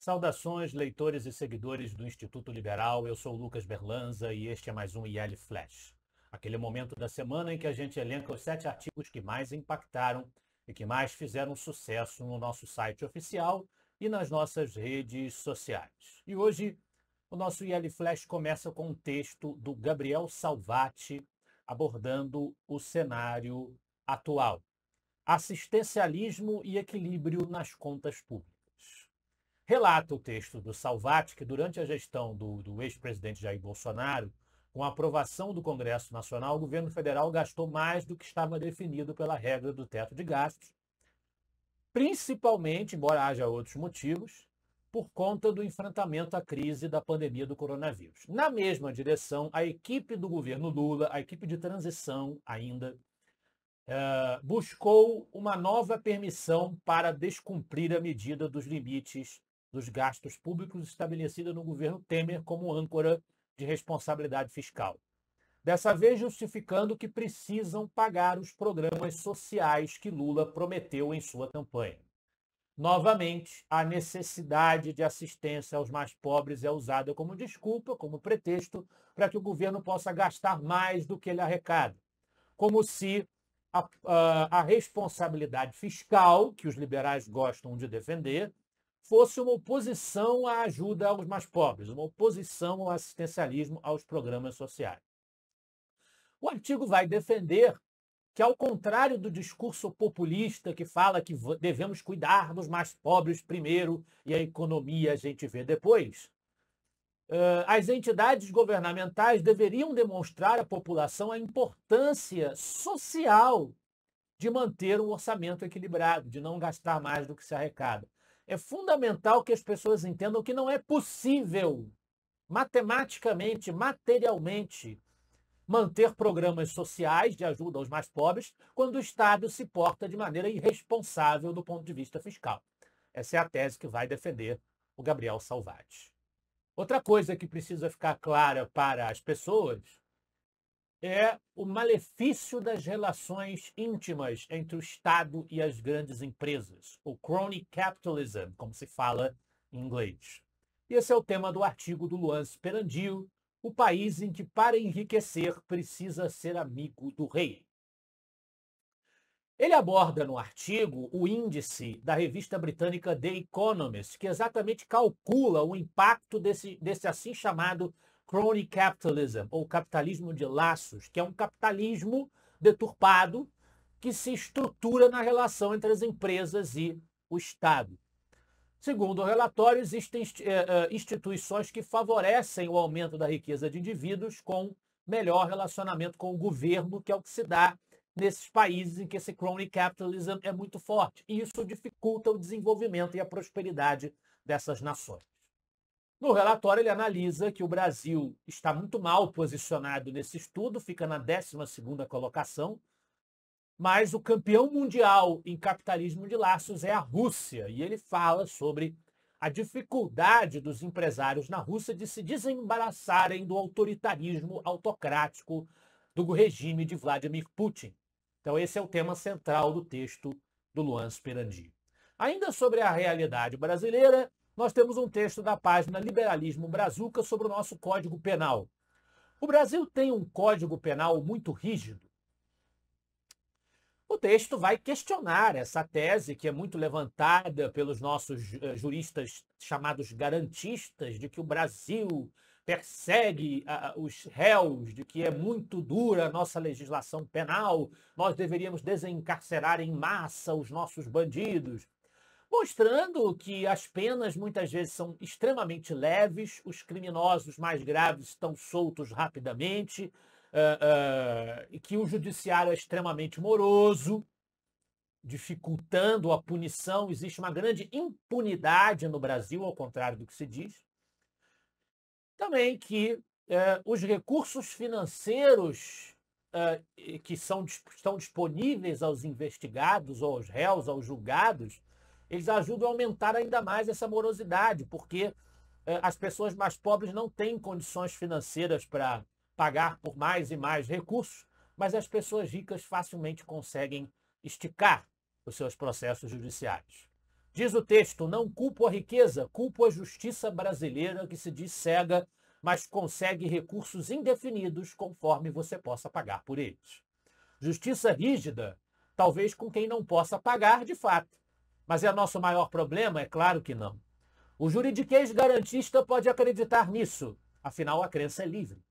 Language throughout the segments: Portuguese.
Saudações, leitores e seguidores do Instituto Liberal. Eu sou o Lucas Berlanza e este é mais um IL Flash. Aquele momento da semana em que a gente elenca os 7 artigos que mais impactaram e que mais fizeram sucesso no nosso site oficial e nas nossas redes sociais. E hoje o nosso IL Flash começa com um texto do Gabriel Salvati abordando o cenário atual: assistencialismo e equilíbrio nas contas públicas. Relata o texto do Salvati que, durante a gestão do ex-presidente Jair Bolsonaro, com a aprovação do Congresso Nacional, o governo federal gastou mais do que estava definido pela regra do teto de gastos, principalmente, embora haja outros motivos, por conta do enfrentamento à crise da pandemia do coronavírus. Na mesma direção, a equipe do governo Lula, a equipe de transição ainda, buscou uma nova permissão para descumprir a medida dos limites dos gastos públicos estabelecida no governo Temer como âncora de responsabilidade fiscal. Dessa vez justificando que precisam pagar os programas sociais que Lula prometeu em sua campanha. Novamente, a necessidade de assistência aos mais pobres é usada como desculpa, como pretexto, para que o governo possa gastar mais do que ele arrecada. Como se a responsabilidade fiscal, que os liberais gostam de defender, fosse uma oposição à ajuda aos mais pobres, uma oposição ao assistencialismo aos programas sociais. O artigo vai defender que, ao contrário do discurso populista que fala que devemos cuidar dos mais pobres primeiro e a economia a gente vê depois, as entidades governamentais deveriam demonstrar à população a importância social de manter um orçamento equilibrado, de não gastar mais do que se arrecada. É fundamental que as pessoas entendam que não é possível, matematicamente, materialmente, manter programas sociais de ajuda aos mais pobres quando o Estado se porta de maneira irresponsável do ponto de vista fiscal. Essa é a tese que vai defender o Gabriel Salvati. Outra coisa que precisa ficar clara para as pessoas é o malefício das relações íntimas entre o Estado e as grandes empresas, o crony capitalism, como se fala em inglês. E esse é o tema do artigo do Luan Sperandio, o país em que, para enriquecer, precisa ser amigo do rei. Ele aborda no artigo o índice da revista britânica The Economist, que exatamente calcula o impacto desse assim chamado crony capitalism, ou capitalismo de laços, que é um capitalismo deturpado que se estrutura na relação entre as empresas e o Estado. Segundo o relatório, existem instituições que favorecem o aumento da riqueza de indivíduos com melhor relacionamento com o governo, que é o que se dá nesses países em que esse crony capitalism é muito forte. E isso dificulta o desenvolvimento e a prosperidade dessas nações. No relatório, ele analisa que o Brasil está muito mal posicionado nesse estudo, fica na 12ª colocação, mas o campeão mundial em capitalismo de laços é a Rússia, e ele fala sobre a dificuldade dos empresários na Rússia de se desembaraçarem do autoritarismo autocrático do regime de Vladimir Putin. Então esse é o tema central do texto do Luan Sperandio. Ainda sobre a realidade brasileira, nós temos um texto da página Liberalismo Brazuca sobre o nosso Código Penal. O Brasil tem um Código Penal muito rígido. O texto vai questionar essa tese, que é muito levantada pelos nossos juristas chamados garantistas, de que o Brasil persegue os réus, de que é muito dura a nossa legislação penal, nós deveríamos desencarcerar em massa os nossos bandidos, mostrando que as penas muitas vezes são extremamente leves, os criminosos mais graves estão soltos rapidamente, e que o judiciário é extremamente moroso, dificultando a punição. Existe uma grande impunidade no Brasil, ao contrário do que se diz. Também que os recursos financeiros que estão disponíveis aos investigados, ou aos réus, aos julgados, eles ajudam a aumentar ainda mais essa morosidade, porque as pessoas mais pobres não têm condições financeiras para pagar por mais e mais recursos, mas as pessoas ricas facilmente conseguem esticar os seus processos judiciários. Diz o texto: não culpo a riqueza, culpo a justiça brasileira que se diz cega, mas consegue recursos indefinidos conforme você possa pagar por eles. Justiça rígida, talvez com quem não possa pagar de fato. Mas é nosso maior problema? É claro que não. O juridiquês garantista pode acreditar nisso, afinal a crença é livre.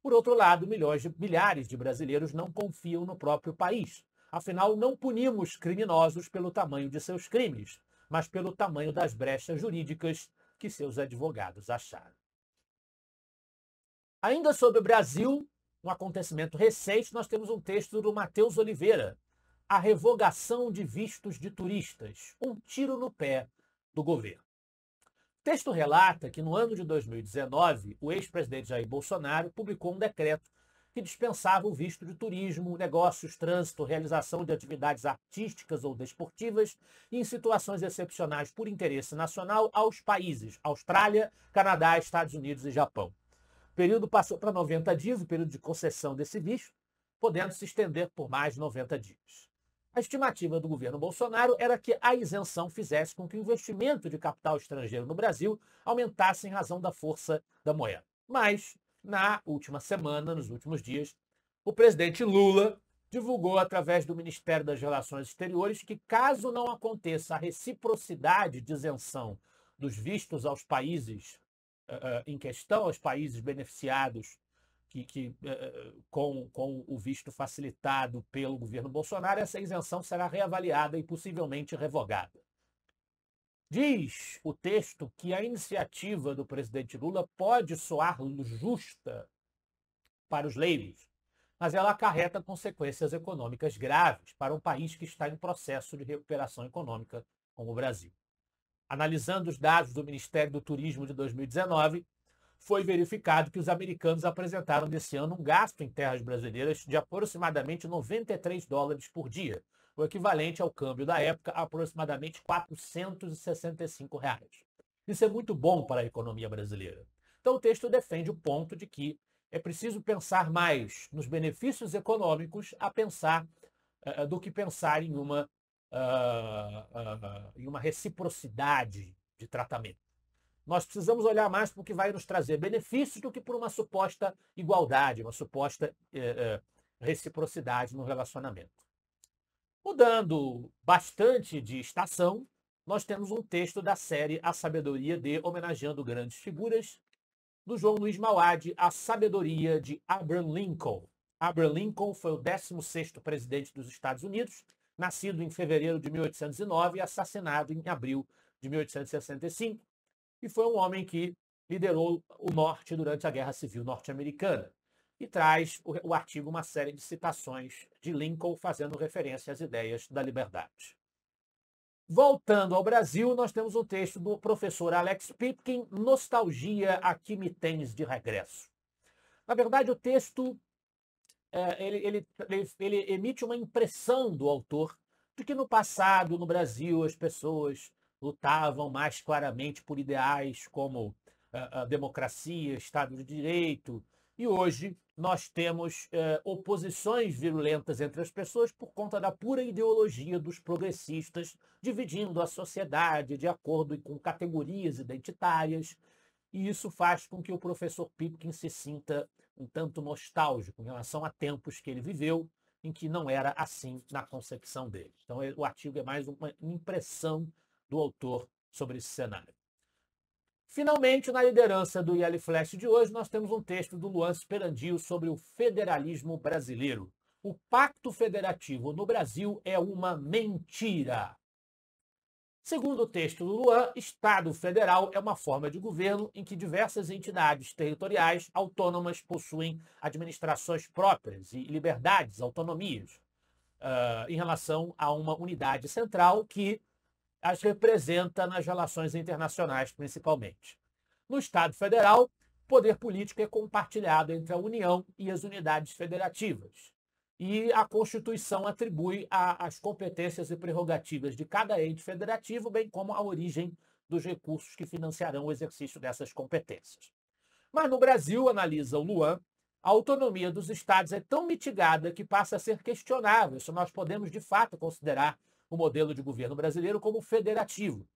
Por outro lado, milhares de brasileiros não confiam no próprio país. Afinal, não punimos criminosos pelo tamanho de seus crimes, mas pelo tamanho das brechas jurídicas que seus advogados acharam. Ainda sobre o Brasil, um acontecimento recente, nós temos um texto do Matheus Oliveira, A Revogação de Vistos de Turistas, um tiro no pé do governo. O texto relata que no ano de 2019, o ex-presidente Jair Bolsonaro publicou um decreto que dispensava o visto de turismo, negócios, trânsito, realização de atividades artísticas ou desportivas e em situações excepcionais por interesse nacional aos países Austrália, Canadá, Estados Unidos e Japão. O período passou para 90 dias, o período de concessão desse visto, podendo se estender por mais 90 dias. A estimativa do governo Bolsonaro era que a isenção fizesse com que o investimento de capital estrangeiro no Brasil aumentasse em razão da força da moeda. Mas, na última semana, nos últimos dias, o presidente Lula divulgou através do Ministério das Relações Exteriores que, caso não aconteça a reciprocidade de isenção dos vistos aos países em questão, aos países beneficiados com o visto facilitado pelo governo Bolsonaro, essa isenção será reavaliada e possivelmente revogada. Diz o texto que a iniciativa do presidente Lula pode soar justa para os leigos, mas ela acarreta consequências econômicas graves para um país que está em processo de recuperação econômica como o Brasil. Analisando os dados do Ministério do Turismo de 2019, foi verificado que os americanos apresentaram nesse ano um gasto em terras brasileiras de aproximadamente 93 dólares por dia, o equivalente ao câmbio da época a aproximadamente R$ 465. Isso é muito bom para a economia brasileira. Então o texto defende o ponto de que é preciso pensar mais nos benefícios econômicos do que pensar em uma reciprocidade de tratamento. Nós precisamos olhar mais para o que vai nos trazer benefícios do que por uma suposta igualdade, uma suposta reciprocidade no relacionamento. Mudando bastante de estação, nós temos um texto da série A Sabedoria de Homenageando Grandes Figuras, do João Luiz Mauad, A Sabedoria de Abraham Lincoln. Abraham Lincoln foi o 16º presidente dos Estados Unidos, nascido em fevereiro de 1809 e assassinado em abril de 1865. E foi um homem que liderou o Norte durante a Guerra Civil Norte-Americana. E traz o artigo uma série de citações de Lincoln fazendo referência às ideias da liberdade. Voltando ao Brasil, nós temos um texto do professor Alex Pipkin, Nostalgia, Aqui Me Tens de Regresso. Na verdade, o texto ele emite uma impressão do autor de que no passado, no Brasil, as pessoas lutavam mais claramente por ideais como a democracia, Estado de Direito, e hoje nós temos oposições virulentas entre as pessoas por conta da pura ideologia dos progressistas, dividindo a sociedade de acordo com categorias identitárias, e isso faz com que o professor Pipkin se sinta um tanto nostálgico em relação a tempos que ele viveu, em que não era assim na concepção dele. Então, o artigo é mais uma impressão do autor sobre esse cenário. Finalmente, na liderança do IL Flash de hoje, nós temos um texto do Luan Sperandio sobre o federalismo brasileiro. O pacto federativo no Brasil é uma mentira. Segundo o texto do Luan, Estado federal é uma forma de governo em que diversas entidades territoriais autônomas possuem administrações próprias e liberdades, autonomias, em relação a uma unidade central que as representa nas relações internacionais, principalmente. No Estado Federal, o poder político é compartilhado entre a União e as unidades federativas. E a Constituição atribui as competências e prerrogativas de cada ente federativo, bem como a origem dos recursos que financiarão o exercício dessas competências. Mas no Brasil, analisa o Luan, a autonomia dos estados é tão mitigada que passa a ser questionável se nós podemos, de fato, considerar o modelo de governo brasileiro como federativo,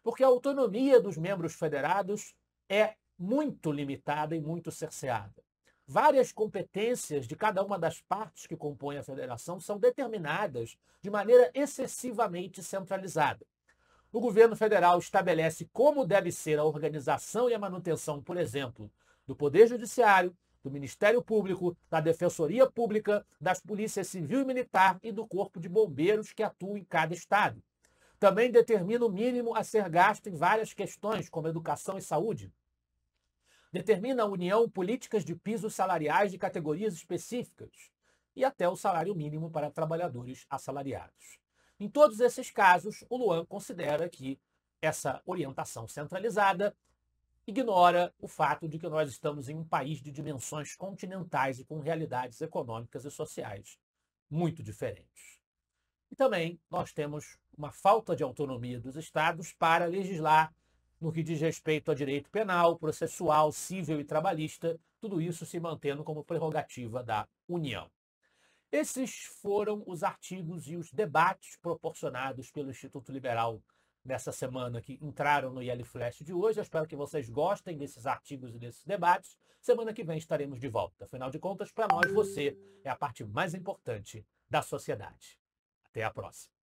porque a autonomia dos membros federados é muito limitada e muito cerceada. Várias competências de cada uma das partes que compõem a federação são determinadas de maneira excessivamente centralizada. O governo federal estabelece como deve ser a organização e a manutenção, por exemplo, do Poder Judiciário, do Ministério Público, da Defensoria Pública, das polícias civil e militar e do Corpo de Bombeiros que atua em cada estado. Também determina o mínimo a ser gasto em várias questões, como educação e saúde. Determina a União políticas de pisos salariais de categorias específicas e até o salário mínimo para trabalhadores assalariados. Em todos esses casos, o Luan considera que essa orientação centralizada ignora o fato de que nós estamos em um país de dimensões continentais e com realidades econômicas e sociais muito diferentes. E também nós temos uma falta de autonomia dos estados para legislar no que diz respeito a direito penal, processual, civil e trabalhista, tudo isso se mantendo como prerrogativa da União. Esses foram os artigos e os debates proporcionados pelo Instituto Liberal nessa semana que entraram no IL Flash de hoje. Eu espero que vocês gostem desses artigos e desses debates. Semana que vem estaremos de volta. Afinal de contas, para nós, você é a parte mais importante da sociedade. Até a próxima.